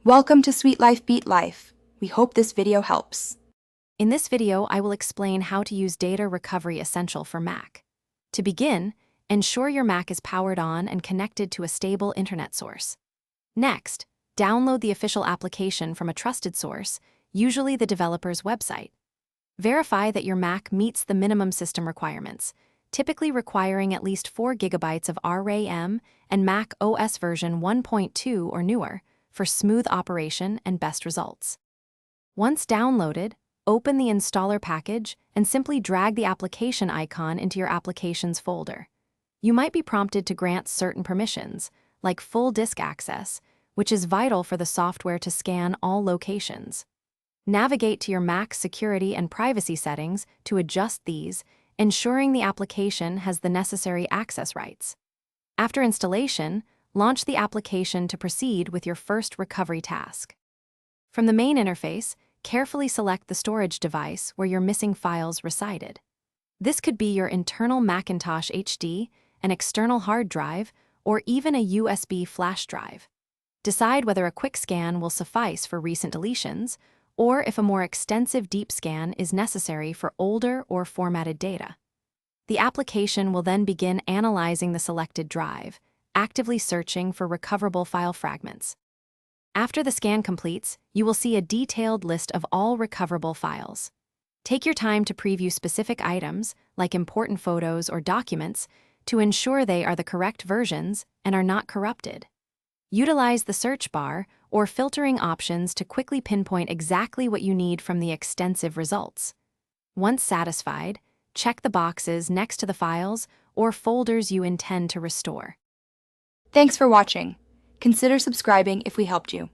Welcome to Sweet Life Beat Life. We hope this video helps. In this video, I will explain how to use Data Recovery Essential for Mac. To begin, ensure your Mac is powered on and connected to a stable internet source. Next, download the official application from a trusted source, usually the developer's website. Verify that your Mac meets the minimum system requirements, typically requiring at least 4 GB of RAM and Mac OS version 1.2 or newer, for smooth operation and best results. Once downloaded, open the installer package and simply drag the application icon into your applications folder. You might be prompted to grant certain permissions, like full disk access, which is vital for the software to scan all locations. Navigate to your Mac's security and privacy settings to adjust these, ensuring the application has the necessary access rights. After installation, launch the application to proceed with your first recovery task. From the main interface, carefully select the storage device where your missing files resided. This could be your internal Macintosh HD, an external hard drive, or even a USB flash drive. Decide whether a quick scan will suffice for recent deletions, or if a more extensive deep scan is necessary for older or formatted data. The application will then begin analyzing the selected drive, actively searching for recoverable file fragments. After the scan completes, you will see a detailed list of all recoverable files. Take your time to preview specific items, like important photos or documents, to ensure they are the correct versions and are not corrupted. Utilize the search bar or filtering options to quickly pinpoint exactly what you need from the extensive results. Once satisfied, check the boxes next to the files or folders you intend to restore. Thanks for watching. Consider subscribing if we helped you.